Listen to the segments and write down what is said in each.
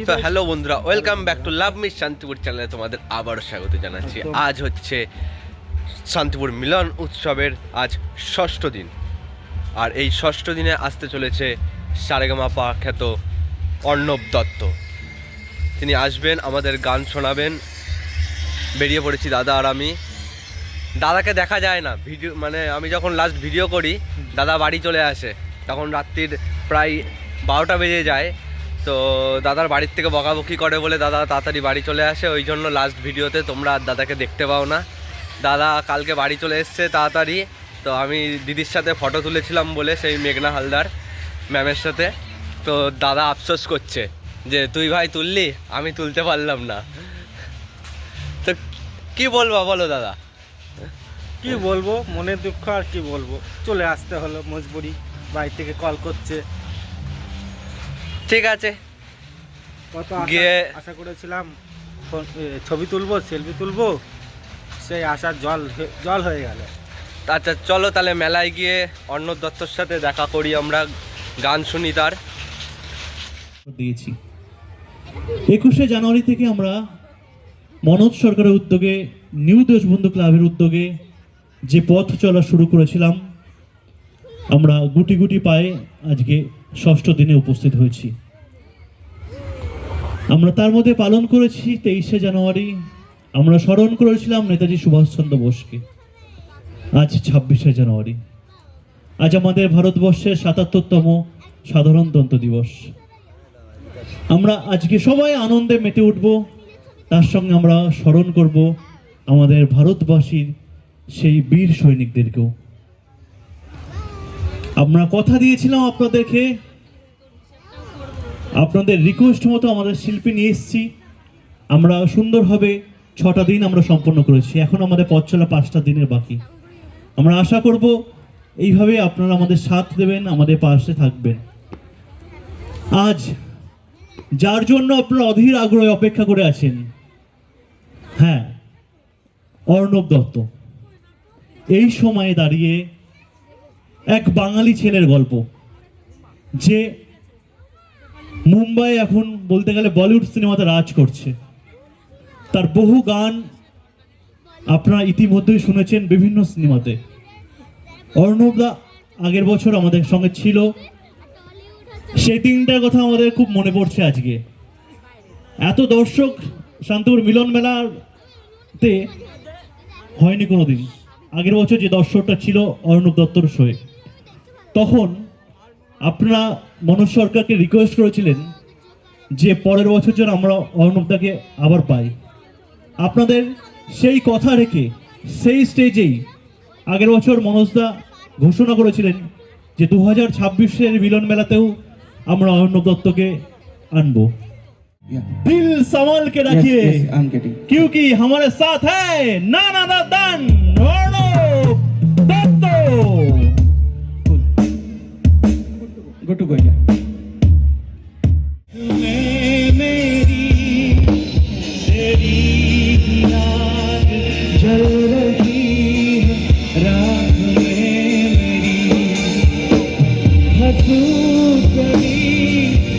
তো হ্যালো বন্ধুরা, welcome back to love me Shantipur চ্যানেলে তোমাদের আবারও স্বাগত জানাচ্ছি। আজ হচ্ছে শান্তিপুর মিলন উৎসবের আজ ষষ্ঠ দিন, আর এই ষষ্ঠ দিনে আসতে চলেছে সারেগামাপা খ্যাত অর্ণব দত্ত। তিনি আসবেন, আমাদের গান শোনাবেন। বেরিয়ে পড়েছি দাদা আর আমি। দাদাকে দেখা যায় না ভিডিও, মানে আমি যখন লাস্ট ভিডিও করি দাদা বাড়ি চলে আসে, তখন রাত্রির প্রায় 12টা বেজে যায়। তো দাদার বাড়ির থেকে বকাবকি করে বলে দাদা তাড়াতাড়ি বাড়ি চলে আসে, ওই জন্য লাস্ট ভিডিওতে তোমরা আর দাদাকে দেখতে পাও না। দাদা কালকে বাড়ি চলে এসছে তাড়াতাড়ি। তো আমি দিদির সাথে ফটো তুলেছিলাম বলে, সেই মেঘনা হালদার ম্যামের সাথে। তো দাদা আফসোস করছে যে তুই ভাই তুললি, আমি তুলতে পারলাম না। তো কি বলবো বলো দাদা? কি বলবো, মনের দুঃখ আর কি বলবো, চলে আসতে হলো মজবুরি, বাড়ি থেকে কল করছে। ঠিক আছে, কত গিয়ে আশা করেছিলাম ছবি তুলবো, সেলফি তুলবো, সেই আশার জল হয়ে গেল। আচ্ছা চলো তাহলে মেলায় গিয়ে অর্ণব দত্তর সাথে দেখা করি, আমরা গান শুনি তার। দিয়েছি 21শে জানুয়ারি থেকে আমরা মনোজ সরকারের উদ্যোগে নিউ দেশবন্ধু ক্লাবের উদ্যোগে যে পথ চলা শুরু করেছিলাম, আমরা গুটি গুটি পায়ে আজকে ষষ্ঠ দিনে উপস্থিত হয়েছি। আমরা তার মধ্যে পালন করেছি 23শে জানুয়ারি, আমরা স্মরণ করেছিলাম নেতাজি সুভাষচন্দ্র বোসকে। আজ 26শে জানুয়ারি, আজ আমাদের ভারতবর্ষের 77তম সাধারণতন্ত্র দিবস। আমরা আজকে সবাই আনন্দে মেতে উঠব, তার সঙ্গে আমরা স্মরণ করব আমাদের ভারতবাসীর সেই বীর সৈনিকদেরকেও। আমরা কথা দিয়েছিলাম আপনাদেরকে, আপনাদের রিকোয়েস্ট মতো আমাদের শিল্পী নিয়ে এসেছি। আমরা সুন্দরভাবে 6টা দিন আমরা সম্পন্ন করেছি, এখন আমাদের পথ চলা 5টা দিনের বাকি। আমরা আশা করব এইভাবে আপনারা আমাদের সাথ দেবেন, আমাদের পাশে থাকবেন। আজ যার জন্য আপনারা অধীর আগ্রহে অপেক্ষা করে আছেন, হ্যাঁ, অর্ণব দত্ত। এই সময়ে দাঁড়িয়ে এক বাঙালি ছেলের গল্প, যে মুম্বাই এখন বলতে গেলে বলিউড সিনেমাতে রাজ করছে। তার বহু গান আপনারা ইতিমধ্যেই শুনেছেন বিভিন্ন সিনেমাতে। অর্ণব দা আগের বছর আমাদের সঙ্গে ছিল, সেই দিনটার কথা আমাদের খুব মনে পড়ছে আজকে। এত দর্শক শান্তিপুর মিলন মেলাতে হয়নি কোনোদিন। আগের বছর যে দর্শকটা ছিল অর্ণব দত্তর শোয়ে, তখন আপনারা মনোজ সরকারকে রিকোয়েস্ট করেছিলেন যে পরের বছর যেন আমরা অর্ণবদাকে আবার পাই। আপনাদের সেই কথা রেখে সেই স্টেজেই আগের বছর মনোজদা ঘোষণা করেছিলেন যে 2026-এর মিলন মেলাতেও আমরা অর্ণব দত্তকে আনবো। दिल संभाल के रखिए, क्योंकि हमारे साथ है नाना दादन अर्णब दत्त। गुट्टू भैया मेरी तेरी याद जल रही है रात में मेरी, हंसू कभी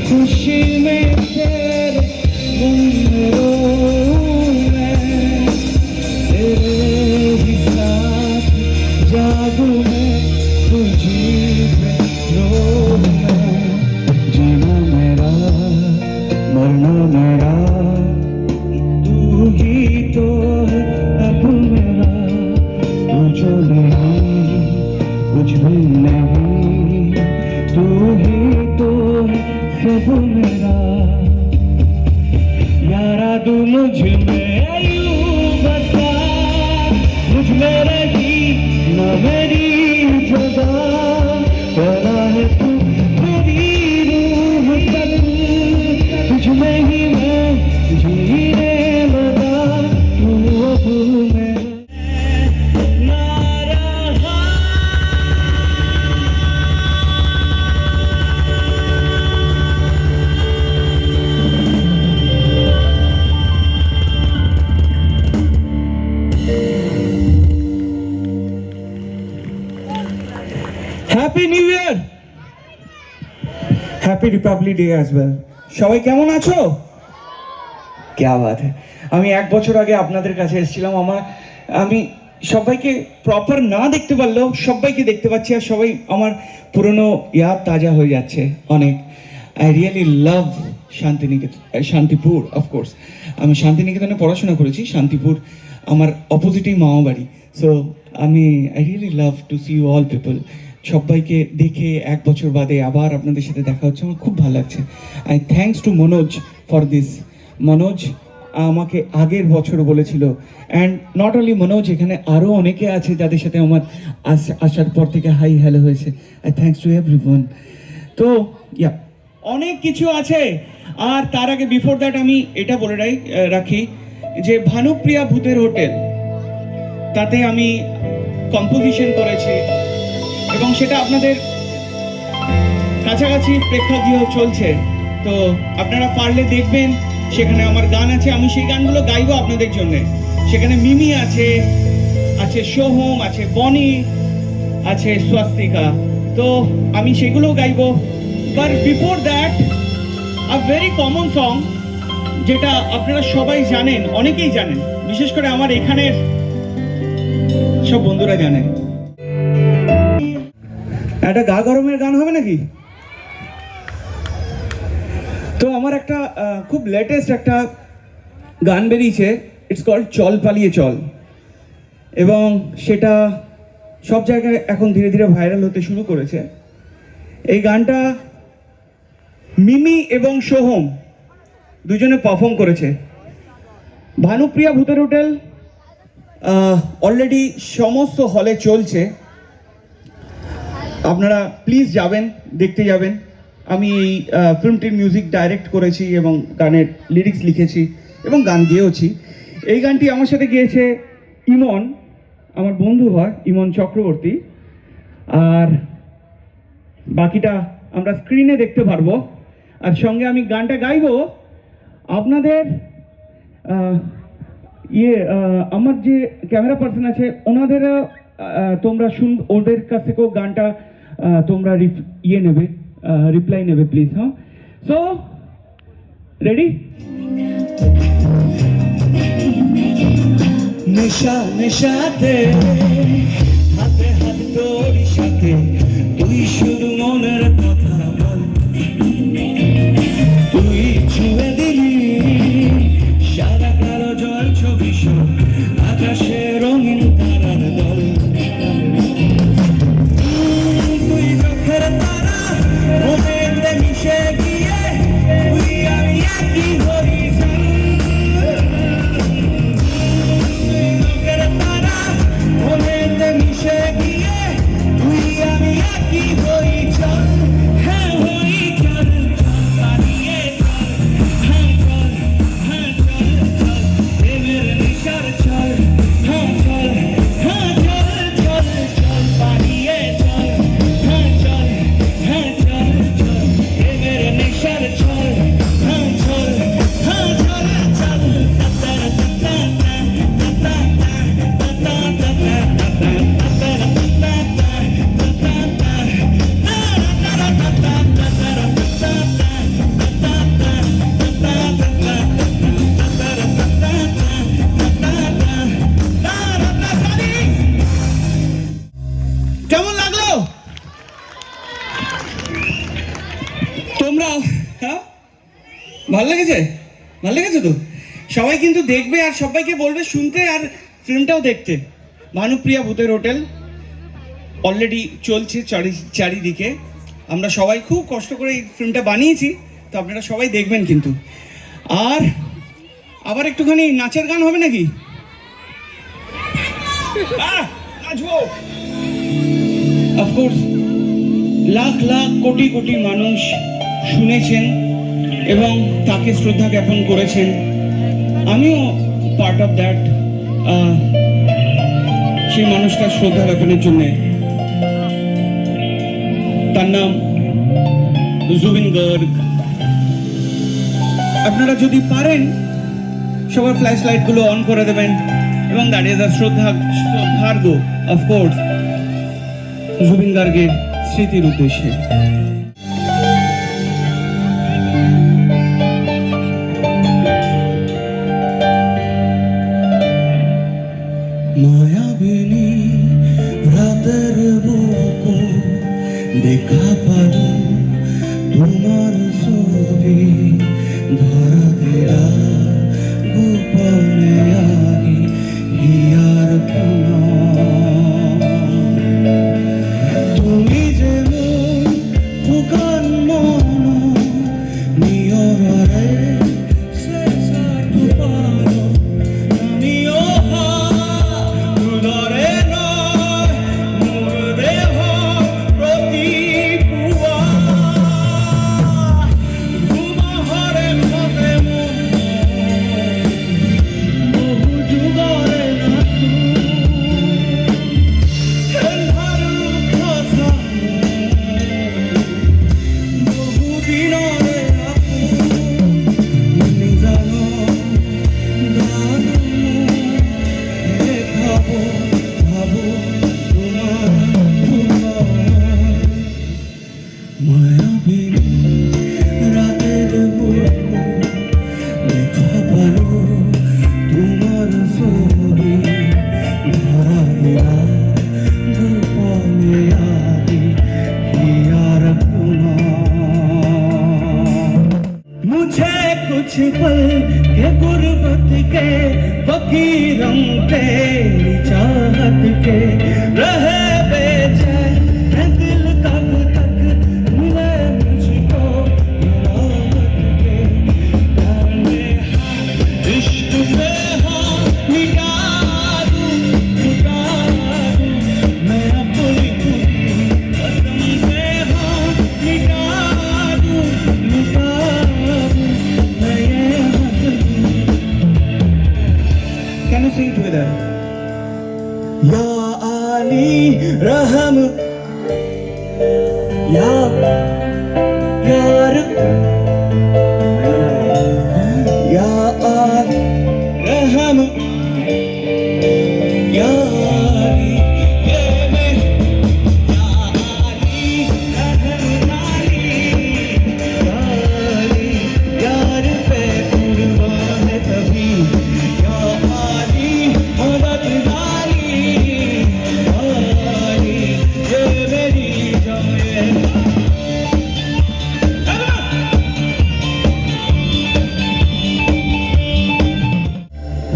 खुशी में तेरे गुम रोऊं मैं, तेरे ही साथ जागूं मैं, तुझी पे रोऊं मैं। जीना मेरा मरना मेरा तू ही तो है अब मेरा, तू जो नहीं कुछ भी नहीं, तू ही तो है सब मेरा। यारा तू मुझ में यूं बसा, मुझ में रही न मेरी जुदा, तेरा है तू मेरी रूह तक, तुझ में ही मैं जीने लगा, तू अब मैं ना रहा। Happy New Year! Happy Republic Day as well. সবাই কেমন আছো? ক্যা বাত হ্যায়। আমি 1 বছর আগে আপনাদের কাছে এসেছিলাম। আমি সবাইকে প্রপার না দেখতে পারলেও সবাইকে দেখতে পাচ্ছি, আর সবাই আমার পুরনো ইয়াদ তাজা হয়ে যাচ্ছে অনেক। I really love Shantipur. Of course আমি শান্তিনিকেতনে পড়াশোনা করেছি। শান্তিপুর আমার অপোজিটেই মামা বাড়ি। So I really love to see you all people. সবাইকে দেখে 1 বছর বাদে আবার আপনাদের সাথে দেখা হচ্ছে, আমার খুব ভালো লাগছে। I thanks to Manoj for this. Manoj আমাকে আগের বছর বলেছিল, অ্যান্ড নট অনলি মনোজ, এখানে আরও অনেকে আছে যাদের সাথে আমার আসার পর থেকে হাই হ্যালো হয়েছে। I thanks to everyone. তো ইয়া, অনেক কিছু আছে। আর তার আগে বিফোর দ্যাট আমি এটা বলে রাখি যে ভানুপ্রিয়া ভূতের হোটেল, তাতে আমি কম্পোজিশন করেছি এবং সেটা আপনাদের কাছাকাছি প্রেক্ষাগৃহ চলছে। তো আপনারা পারলে দেখবেন, সেখানে আমার গান আছে, আমি সেই গানগুলো গাইবো আপনাদের জন্য। সেখানে মিমি আছে সোহম, আছে বনি, আছে স্বস্তিকা। তো আমি সেগুলো গাইবো। But before that a very common song, যেটা আপনারা সবাই জানেন, অনেকেই জানেন, বিশেষ করে আমার এখানের সব বন্ধুরা জানেন। একটা গা গরমের গান হবে নাকি? তো আমার একটা খুব লেটেস্ট একটা গান বেরিয়েছে, ইটস কল্ড চল পালিয়ে চল, এবং সেটা সব জায়গায় এখন ধীরে ধীরে ভাইরাল হতে শুরু করেছে। এই গানটা মিমি এবং সোহম দুজনে পারফর্ম করেছে। ভানুপ্রিয়া ভূতের হোটেল অলরেডি সমস্ত হলে চলছে, আপনারা প্লিজ যাবেন, দেখতে যাবেন। আমি এই ফিল্মটির মিউজিক ডাইরেক্ট করেছি এবং গানের লিরিক্স লিখেছি এবং গান গেয়েওছি। এই গানটি আমার সাথে গেয়েছে ইমন, আমার বন্ধু হয় ইমন চক্রবর্তী। আর বাকিটা আমরা স্ক্রিনে দেখতে পারবো। আর সঙ্গে আমি গানটা গাইবো আপনাদের আমার যে ক্যামেরা পার্সন আছে ওনাদের তোমরা ওদের কাছ থেকেও গানটা তোমরা নেবে, রিপ্লাই নেবে প্লিজ। হ্যাঁ, সো রেডি? নেশা নেশাতে হাতে হাত তোর সাথে, তুই শুধু মনের কথা বল, তুই ছুঁয়ে দিলি সারা কালো জল ছবি সব আকাশে রঙিন তারার দল, তুই চোখের তারা মনেতে মিশে গিয়ে তুই আমি একই হই, চোখের তারা মনেতে মিশে গিয়ে তুই আমি একই হই, চল হ্যাঁ হই, চল পালিয়ে চল, হ্যাঁ চল, হ্যাঁ চল চল প্রেমের নিশার চল, হ্যাঁ চল, হ্যাঁ চল চল চল পালিয়ে চল, হ্যাঁ চল, হ্যাঁ চল চল প্রেমের নিশার চল, হ্যাঁ চল, হ্যাঁ চল চল তাতার তাতা তাতা তাতা তাতা কেমন লাগলো তোমরা? হ্যাঁ, ভালো লেগেছে? ভালো লেগেছে তো? সবাই কিন্তু দেখবে আর সবাইকে বলবে শুনতে আর ফিল্মটাও দেখতে। ভানুপ্রিয়া ভূতের হোটেল অলরেডি চলছে চারিদিকে। আমরা সবাই খুব কষ্ট করে এই ফিল্মটা বানিয়েছি, তো আপনারা সবাই দেখবেন কিন্তু। আর আবার একটুখানি নাচের গান হবে নাকি? নাচবো অফকোর্স। লাখ লাখ কোটি কোটি মানুষ শুনেছেন এবং তাকে শ্রদ্ধা জ্ঞাপন করেছেন। আমিও পার্ট অফ দ্যাট, সেই মানুষটার শ্রদ্ধা জ্ঞাপনের জন্য। তার নাম জুবিন গার্গ। আপনারা যদি পারেন সবার ফ্ল্যাশ লাইটগুলো অন করে দেবেন এবং দাঁড়িয়ে যা শ্রদ্ধার্ঘ অফকোর্স জুবিন গার্গের স্মৃতির উদ্দেশ্যে। মায়াবিনী রাতের বুকু দেখা পালো তোমার ছবি ধরা দিলা গোপনে আহি হিয়ার কোনা তুমি যে মোর ফুকান মন নিয়রে শেষাটু পারো আমি ওহা উদরে নয় মোর দেহ প্রতি পুয়া ঘুমহরে খতে মন বহু যুগরে নাচু হেলহারু খসা বহু দিনরে আপু নিজানো গানো হে ভাবো ভাবো তোমার মায়াবিনী রাতের বুকু দেখা পালো তোমার ছবি ধরা দিলা গোপনে আদি হিয়ার কোনা मुझे कुछ पल के गुर्बत के फकीरम तेरी चाहत के रहे बेचैन है दिल कब तक मिले मुझको ये राहत के करने इश्क से हाँ मिटा दूं मैं अपनी खुदी कसम से हाँ मिटा दूं मैं ये हंसती Can you sing together? Ya Ali Raham Ya Yar Ya Ali Raham Ya Ali Ye mein Ya Ali Raham Ali Ya Ali यार पे कुर्बान है सभी या आली मददगारी आली ये मेरी जान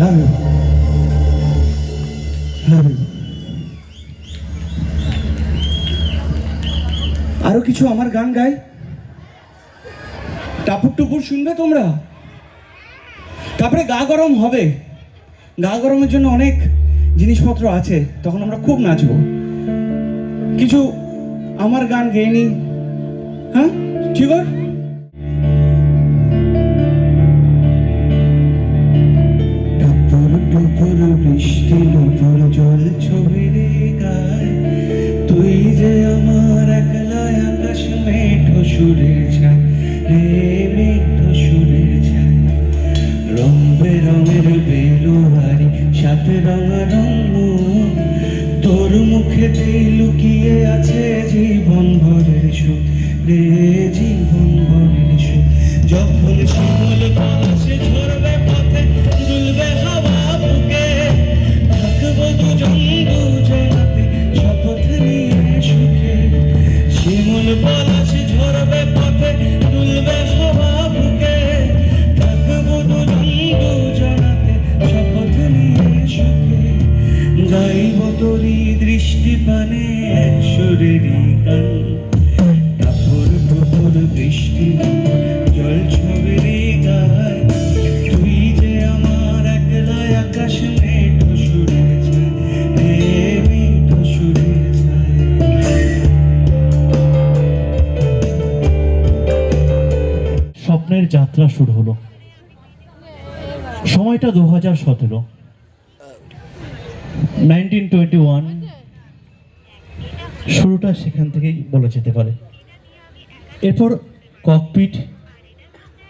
love you love you আরো কিছু আমার গান গাই টাপুর টুপুর শুনবে তোমরা তারপরে গা গরম হবে গা গরমের জন্য অনেক জিনিসপত্র আছে তখন আমরা খুব নাচবো কিছু আমার গান গেয়ে নি হ্যাঁ ঠিক আছে টাপুর টুপুর বৃষ্টি টুপুর জল ছবি রে গায় তুই যে আমার একলা আকাশ মেঠো সুরের ছায় রে মেঠো সুরের ছায় রং বেরঙের বেলোয়ারি সাথে রঙারঙ তোর মুখেতে লুকিয়ে আছে জীবন ভরের সুখ রে জীবন ভরের সুখ যখন শিমুল পলাশে ঝরবে পথে দুলবে হাওয়া বুকে থাকবো দুজন দুজনাতে শপথ নিয়ে সুখে শিমুল পলাশে ঝরবে পথে দুলবে হাওয়া বুকে থাকবো দুজন দুজনাতে শপথ নিয়ে সুখে গাইব তোরি দৃষ্টি পানে সুরেরই গান টাপুর টুপুর বৃষ্টি জল ছবিরে গায় তুই যে আমার একলা আকাশ মেঠো সুরের ছায় রে মেঠো সুরের ছায় স্বপ্নের যাত্রা শুরু হলো সময়টা 2017 1921 শুরুটা সেখান থেকেই বলা যেতে পারে এরপর ককপিট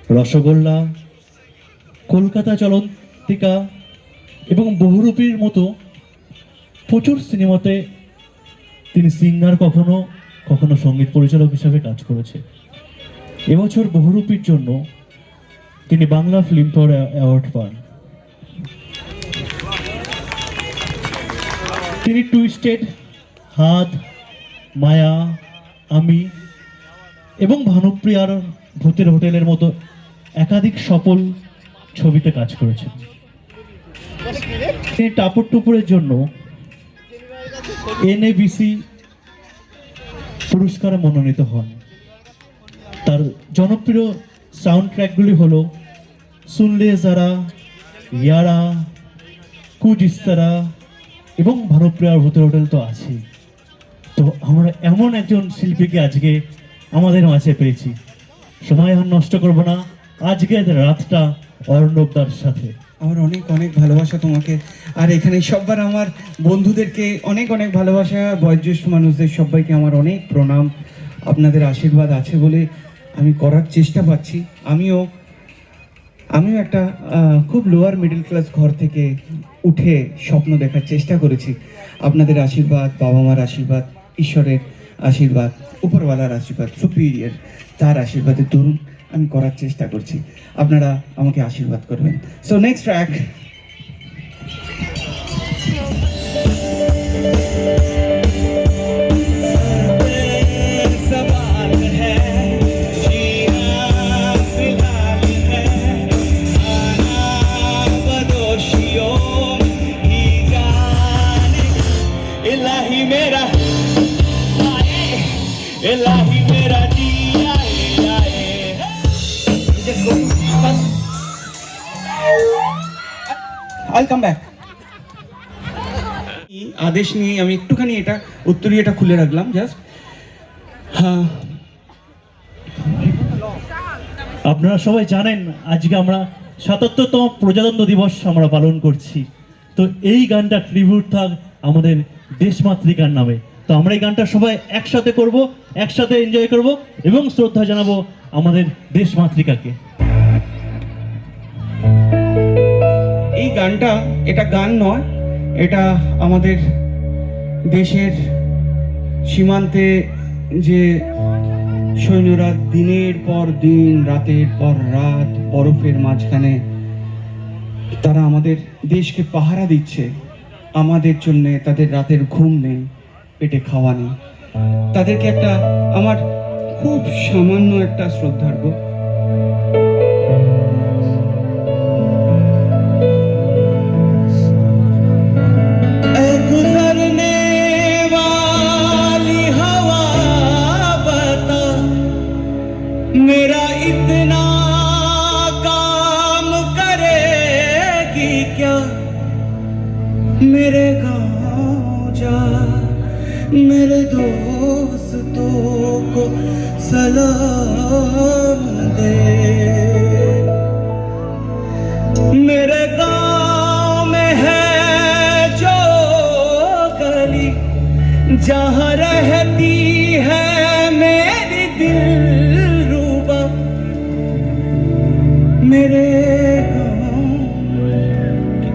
রসগোল্লা কলকাতা চলন্তিকা এবং বহুরূপীর মতো প্রচুর সিনেমাতে তিনি সিঙ্গার কখনো কখনো সঙ্গীত পরিচালক হিসাবে কাজ করেছে এবছর বহুরূপীর জন্য তিনি বাংলা ফিল্মফেয়ার অ্যাওয়ার্ড পান তিনি টুইস্টেড, হাত, মায়া, আমি এবং ভানুপ্রিয়ার ভূতের হোটেলের মতো একাধিক সফল ছবিতে কাজ করেছেন। তিনি টাপুর টুপুরের জন্য NABC পুরস্কারে মনোনীত হন। তার জনপ্রিয় সাউন্ড ট্র্যাকগুলি হলো সুনলে যারা, ইয়ারা, কুছ ইস তরহ এবং ভানুপ্রিয়ার ভূতের হোটেল তো আছেই। তো আমরা এমন একজন শিল্পীকে আজকে আমাদের মাঝে পেয়েছি, সময় আর নষ্ট করব না, আজকের রাতটা অর্ণবদার সাথে। আমার অনেক অনেক ভালোবাসা তোমাকে, আর এখানে সববার আমার বন্ধুদেরকে অনেক অনেক ভালোবাসা, বয়োজ্যেষ্ঠ মানুষদের সবাইকে আমার অনেক প্রণাম। আপনাদের আশীর্বাদ আছে বলে আমি করার চেষ্টা পাচ্ছি। আমিও একটা খুব লোয়ার মিডল ক্লাস ঘর থেকে উঠে স্বপ্ন দেখার চেষ্টা করেছি। আপনাদের আশীর্বাদ, বাবা মার আশীর্বাদ, ঈশ্বরের আশীর্বাদ, উপরওয়ালার আশীর্বাদ, সুপিরিয়র তার আশীর্বাদের দরুন আমি করার চেষ্টা করছি। আপনারা আমাকে আশীর্বাদ করবেন। So next track, I'll come back. আদেশ নিয়ে আমি একটুখানি এটা উত্তরীয়টা খুলে রাখলাম জাস্ট। হ্যাঁ, আপনারা সবাই জানেন আজকে আমরা ৭৭তম প্রজাতন্ত্র দিবস আমরা পালন করছি। তো এই গানটা ট্রিবিউট থাক আমাদের দেশমাতৃকার নামে। তো আমরা এই গানটা সবাই একসাথে করব, একসাথে এনজয় করব এবং শ্রদ্ধা জানাবো আমাদের দেশমাতৃকাকে। এই গানটা, এটা গান নয়, এটা আমাদের দেশের সীমান্তে যে সৈন্যরা দিনের পর দিন, রাতের পর রাত বরফের মাঝখানে তারা আমাদের দেশকে পাহারা দিচ্ছে, আমাদের জন্য তাদের রাতের ঘুম নেই, পেটে খাওয়া নেই। তাদেরকে একটা আমার খুব সামান্য একটা শ্রদ্ধার্ঘ্য। मेरा इतना काम करेगी क्या, मेरे गाँव जा, मेरे दोस्तों को सलाम दे। मेरे गाँव में है जो गली जहाँ रहती है मेरी दिलरुबा, मेरे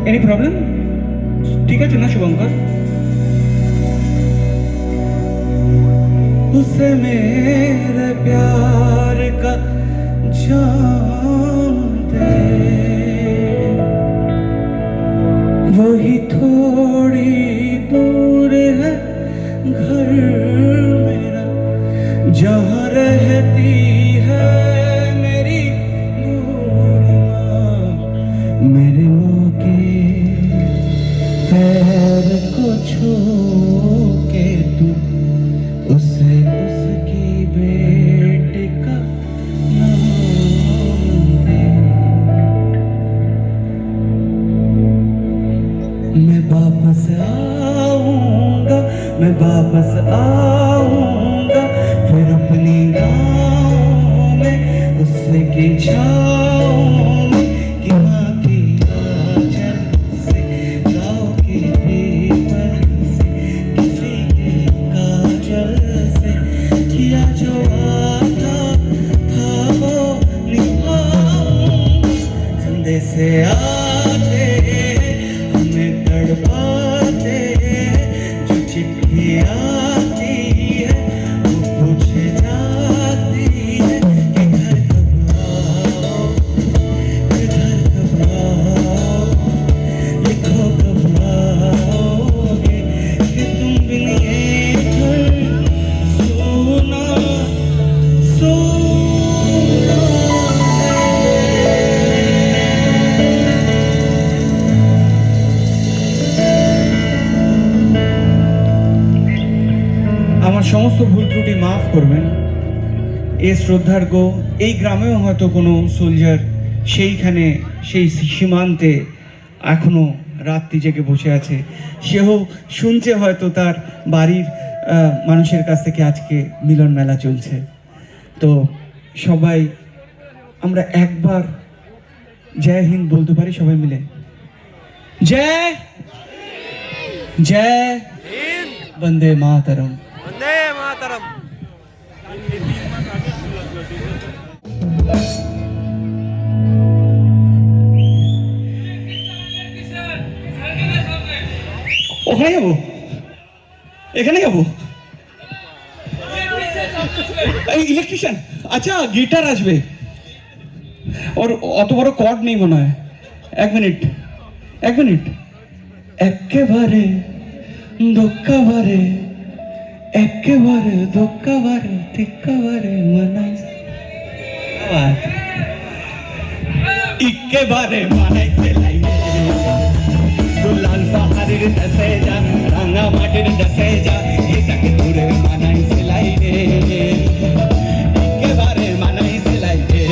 एनी प्रॉब्लम? ठीक है ना शुभंकर? उसे मेरे प्यार का जाम दे, वही थोड़ी दूर है घर मेरा जहाँ रहती है मेरी बूढ़ी माँ। मेरे माँ के पैर को छू के तू उसे उसकी बेटी का नाम दे। मैं वापस आऊंगा, मैं वापस आऊंगा, फिर अपने गाँव में उसकी छाँव में, कि माँ की आंचल से, गाँव के पीपल से, किसी के काजल से, किया जो वादा था वो निभाऊं। संदेश से आते हमें तड़पाते, जो चिट्ठी आती है वो पूछे जाती है कि घर कब आओ, घर कब आओ, लिखो कब आओगे, করবেন। এ শ্রদ্ধার্ঘ এই গ্রামেও হয়তো কোনো সোলজার সেইখানে সেই সীমান্তে এখনো রাত্রি জেগে বসে আছে, সেও শুনছে হয়তো তার বাড়ির মানুষের কাছ থেকে আজকে মিলন মেলা চলছে। তো সবাই আমরা একবার জয় হিন্দ বলতে পারি সবাই মিলে, জয় জয় বন্দে মাতরম। বন্দে মাতরম। ওখানে যাবো, এখানে যাবো। এই ইলেকট্রিশিয়ান, আচ্ছা গিটার আসবে, ওর অত বড় কর্ড নেই মনে হয়। এক মিনিট একেবারে দোক্কাবারে, একেবারে দোক্কাবারে তিক্কাবারে মানাই, একেবারে মানাইছে লাইনে। লাল পাহাড়ের দেশে যা, রাঙা মাটির দেশে যা, এটাকে দূরে মানাইছে লাইনে, একেবারে মানাইছে লাইনে।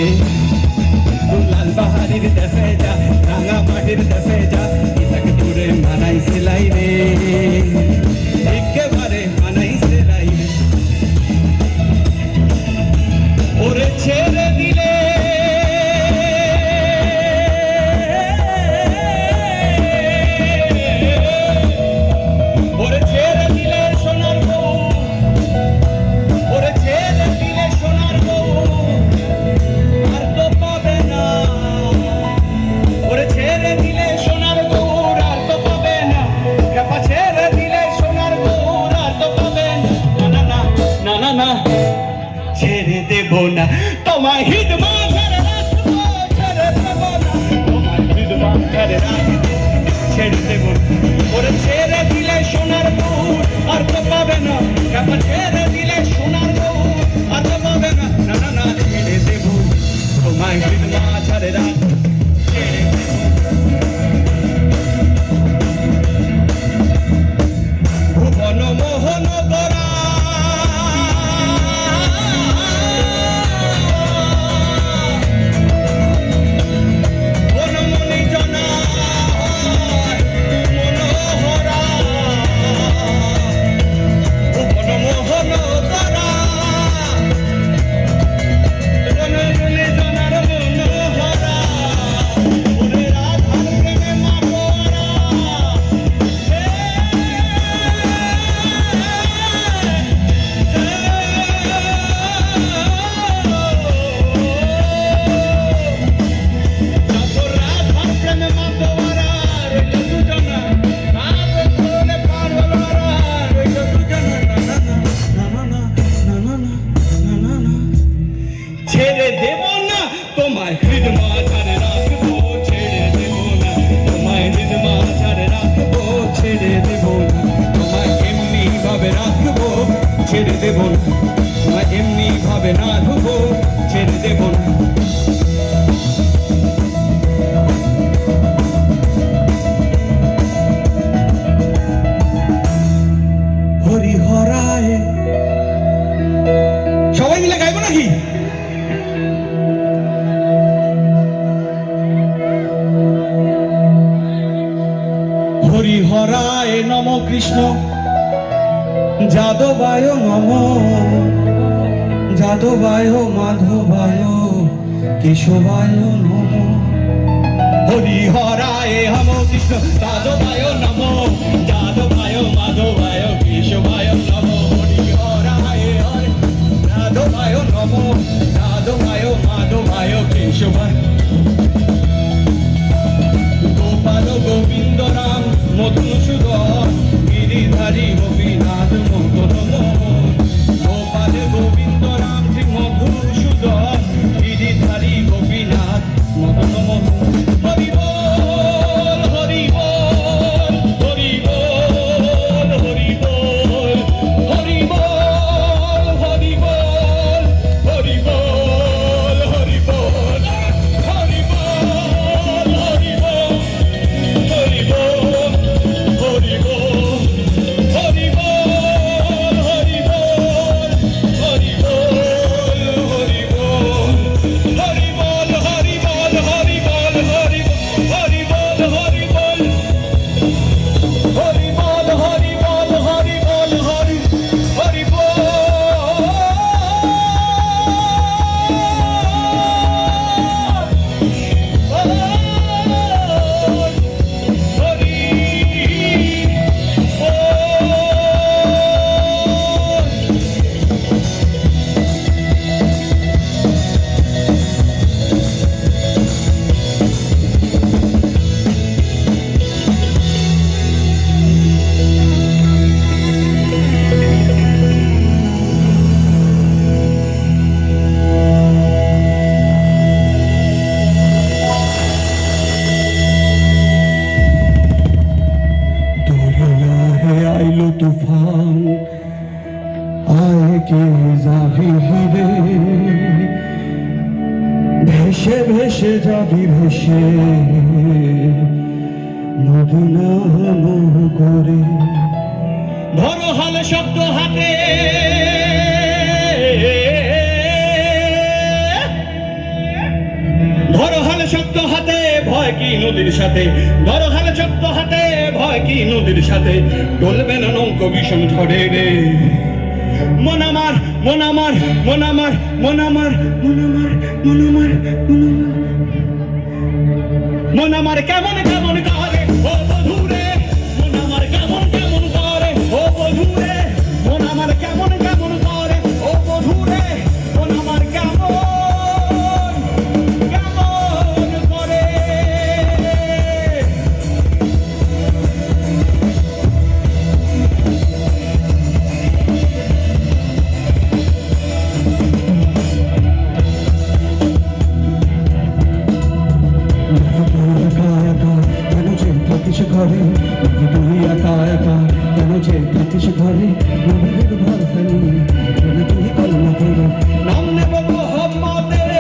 লাল পাহাড়ের দেশে যা, রাঙা মাটির দেশে যা, এটাকে দূরে মানাইছে লাইনে, একেবারে মানাইছে লাইনে। ওরে ছেড়ে দিলে ছেড়ে দেব না তোমায়, হিদমা ছেড়ে রাখবো, ছেড়ে দেব না তোমায়, হিদমা ছেড়ে রাখবো, ছেড়ে দেব না। ওরে ছেড়ে দিলে সোনার বউ আর তো পাবে না, ছেড়ে দিলে সোনার বউ আর তো পাবে না, না না না ছেড়ে দেব তোমায়, হিদমা ছেড়ে রাখবো, ছেড়ে দেব। ভুবন মোহন গড়া ছেড়ে দেব না তোমায়, হিদমা ছাড়ে রাখবো, ছেড়ে দেব না তোমায়, হিদমা ছাড়ে রাখবো, ছেড়ে দেব না তোমায়, এমনি ভাবে রাখবো, ছেড়ে দেব না তোমায়, এমনি ভাবে রাখবো, ছেড়ে দেব না। হরি হরায় সবাই মিলে গাইবো নাকি? হরি হরায় নম কৃষ্ণ, যাদবায় নম, যাদবায় মাধবায় কেশবায় নম। হরি হরায় নম কৃষ্ণ, যাদবায় নম, যাদবায় মাধবায় কেশবায় নম। হরি হরায় যাদবায় নম, যাদবায় মাধবায় কেশবায়। গোপাল গোবিন্দ রাম মধুসূদন, গিরিধারী গোপীনাথ মদন মোহন। গোপাল গোবিন্দ রাম শ্রী মধুসূদন, গিরিধারী গোপীনাথ মদন মোহন। হরি বল হরি বল হরি বল। ভেসে যাবি ভেসে নদী না করে ধরো হাল শব্দ হাতে ধরো হাল শব্দ হাতে ভয় কি নদীর সাথে ধরো হাল শব্দ হাতে ভয় কি নদীর সাথে ডলবে না নৌক ভীষণ ঝড়ে রে মন আমার মন আমার মন আমার মন আমার মন আমার মন আমার মন আমার কেমন কেমন করে ও বধুরে মন আমার কেমন কেমন করে ও বধুরে মন আমার কেমন কেমন করে ও বধুরে মন আমার কেমন কেমন করে কেন যে থাকিস ঘরে তুই একা একা কেন যে থাকিস ঘরে নবীর ভরসা নিয়ে কেন তুই কলমা করে নাম নেব মোহাম্মদের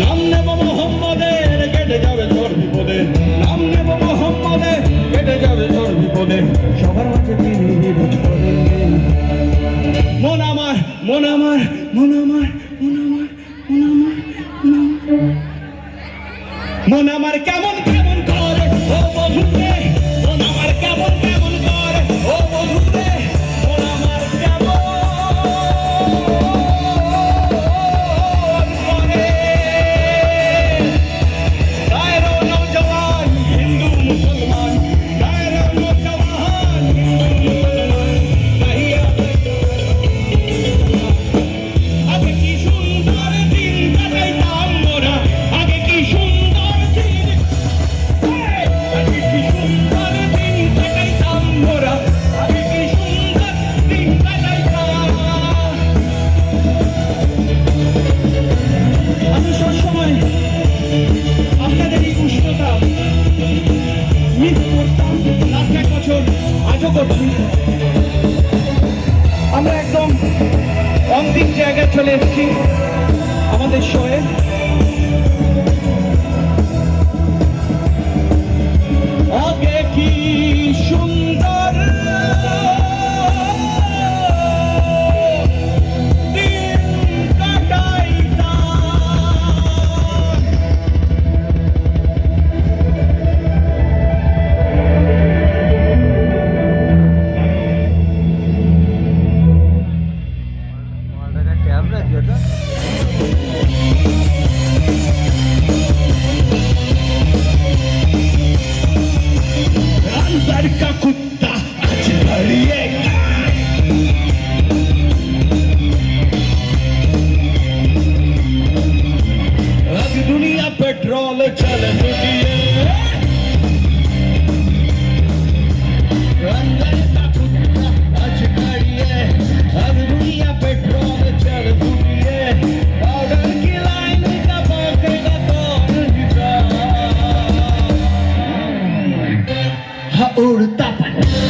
নাম নেব মোহাম্মদের কেটে যাবে ঝড় বিপদে নাম নেব মোহাম্মদের কেটে যাবে ঝড় বিপদে সবার মাঝে তিনি নিরোজ করে মন আমার মন আমার মন আমার মন আমার মন আমার মন আমার কেমন কেমন করে ও বধুরে মন আমার কেমন কেমন করে ও বধুরে মন আমার কেমন করে গায়েরও নৌজওয়ান হিন্দু মুসলমান গায়েরও নৌজওয়ান হিন্দু মুসলমান গাইয়া আগে কি সুন্দর দিন কাটাইতাম মোরা আগে কি সুন্দর দিন আগে কি সুন্দর দিন কাটাইতাম মোরা আগে কি সুন্দর দিন কাটাইতাম আমি সবসময় আপনাদের এই উষ্ণতা মিস করতাম লাস্ট এক বছর আজও করছি আমরা একদম অন্তিম জায়গায় চলে এসেছি আমাদের শোয়ে আগে কি সুন্দর দিন কাটাইতাম अंदर का कुत्ता आज भड़िएगा अब दुनिया पेट्रोल चल फुटिए अंदर का कुत्ता आज भड़िए अब दुनिया पेट्रोल चल फुटिए पाउडर की लाइन का पकड़ेगा कौन हिसाब हा उड़ता पंजा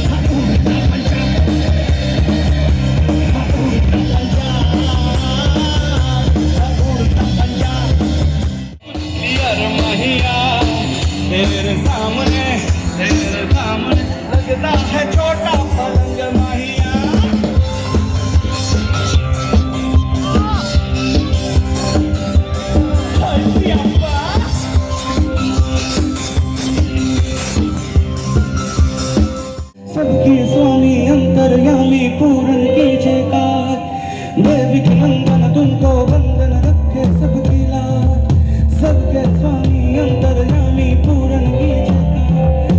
हा उड़ता पंजा हा उड़ता पंजा हा उड़ता पंजा क्लियर महिया तेरे सामने लगता है छोटा पलंग महिया हंसी अब्बा सबके स्वामी अंतर्यामी पूरन कीजे कार देवी के नंदन तुमको बंधन रखे सबकी लाज सबके स्वामी अंतर्यामी पूरन कीजे कार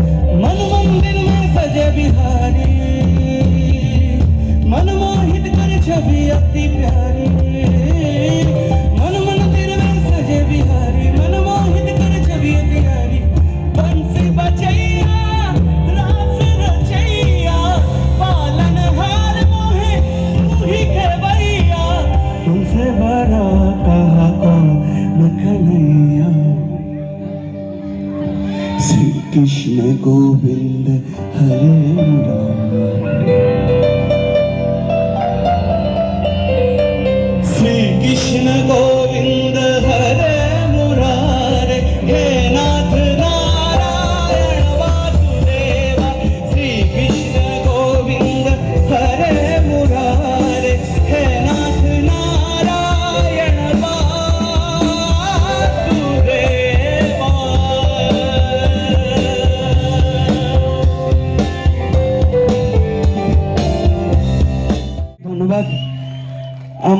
मन मंदिर में सजे बिहारी मन मोहित कर छवि अति प्यारी मन मंदिर में सजे बिहारी मन मोहित कर छवि अति प्यारी बंसी बचैया रास रचैया पालन हार मोहे मुही खेवैया तुमसे बड़ा कहा कौन कन्हैया श्री कृष्ण गोविंद हरे राम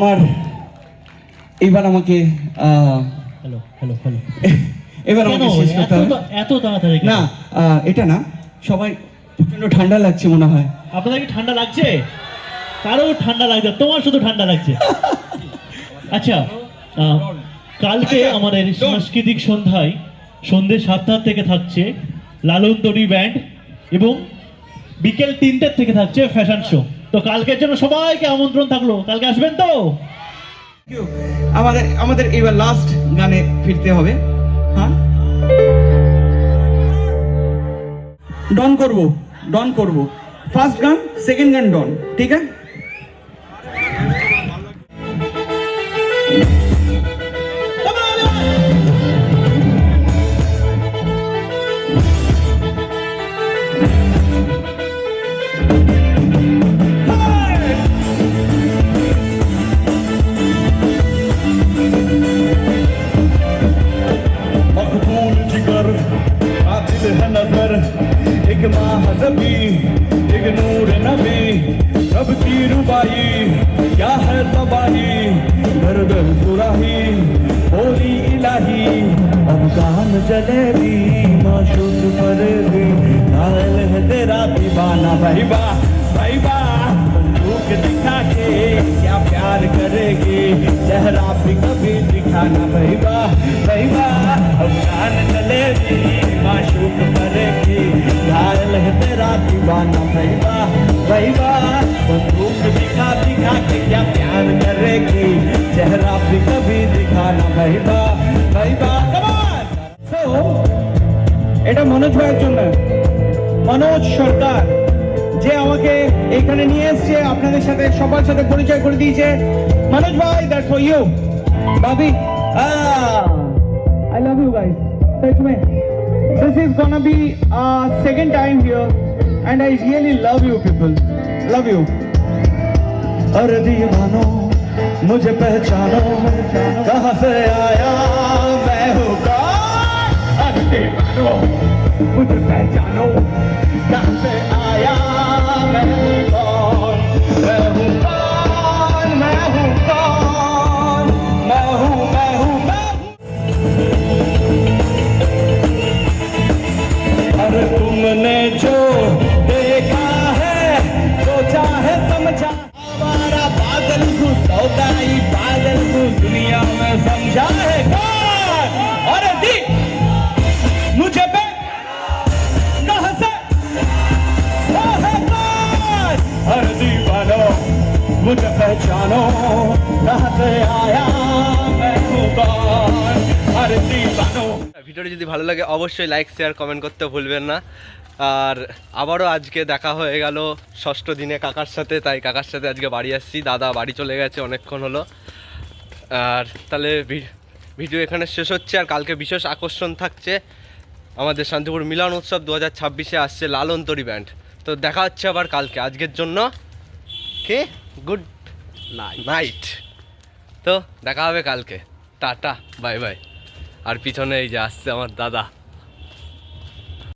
আমার এবার আমাকে হ্যালো হ্যালো হ্যালো এবার আমাকে শেষ করতে হবে। এত তাড়াতাড়ি কেন? না এটা না, সবাই প্রচন্ড ঠান্ডা লাগছে মনে হয়। আপনাদের কি ঠান্ডা লাগছে? কারো ঠান্ডা লাগছে, তোমার শুধু ঠান্ডা লাগছে। আচ্ছা, কালকে আমাদের সাংস্কৃতিক সন্ধ্যায় সন্ধ্যে 7টা থেকে থাকছে লালন তরি ব্যান্ড এবং বিকেল 3টের থেকে থাকছে ফ্যাশন শো। তো কালকের জন্য সবাইকে আমন্ত্রণ থাকলো, কালকে আসবেন তো? আমাদের আমাদের এবার লাস্ট গানে ফিরতে হবে। হ্যাঁ, ডন করব ফার্স্ট গান, সেকেন্ড গান ডন, ঠিক আছে? मखबूल जिगर कातिल है नजर एक माहज़बी एक नूर नबी रब की रुबाई क्या है तबाही दर्द सुराही बोली इलाही अफगान जलेबी माशूक फरेबी नाल है तेरा दीवाना भाईबा भाईबा बंदूक दिखा के क्या प्यार करेगी चेहरा भी कभी दिखाना भाईबा भाईबा अफगान जलेबी माशूक करेगी घायल है तेरा दीवाना भाईबा भाईबा बंदूक दिखा दिखा के क्या प्यार करेगी चेहरा भी कभी दिखाना भाईबा भाईबा कमान সো এটা মনোজ ভাইয়ের জন্য, মনোজ সরকার, যে আমাকে এখানে নিয়ে এসছে, আপনাদের সাথে সবার সাথে পরিচয় করে দিয়েছে। মনোজ ভাই, দ্যাটস ফর ইউ। ভাবি, I love you guys. Sach mein, this is gonna be our second time here, and I really love you people. Love you. अरे दीवानो मुझे पहचानो कहाँ से आया मैं हूँ कौन अरे दीवानो मुझे पहचानो कहाँ से आया मैं हूँ कौन मैं हूँ कौन मैं हूँ कौन मैं हूँ मैं हूँ मैं हूँ अरे तुमने जो देखा है सोचा है समझा हमारा बादल को सौदाई बादल को दुनिया में समझा है कौन अरे दी मुझे पे कहाँ से वो है कौन अरे दीवानो मुझे पहचानो कहाँ से आया मैं हूँ कौन अरे दीवानो। ভিডিওটি যদি ভালো লাগে অবশ্যই লাইক শেয়ার কমেন্ট করতে ভুলবেন না। আর আবারও আজকে দেখা হয়ে গেল ষষ্ঠ দিনে কাকার সাথে, তাই কাকার সাথে আজকে বাড়ি আসছি। দাদা বাড়ি চলে গেছে অনেকক্ষণ হলো। আর তাহলে ভিডিও এখানে শেষ হচ্ছে। আর কালকে বিশেষ আকর্ষণ থাকছে, আমাদের শান্তিপুর মিলন উৎসব 2026-এ আসছে লালন তরি ব্যান্ড। তো দেখা হচ্ছে আবার কালকে। আজকের জন্য কে গুড নাইট। তো দেখা হবে কালকে, টাটা বাই বাই। আর পিছনে এই যে আসছে আমার দাদা।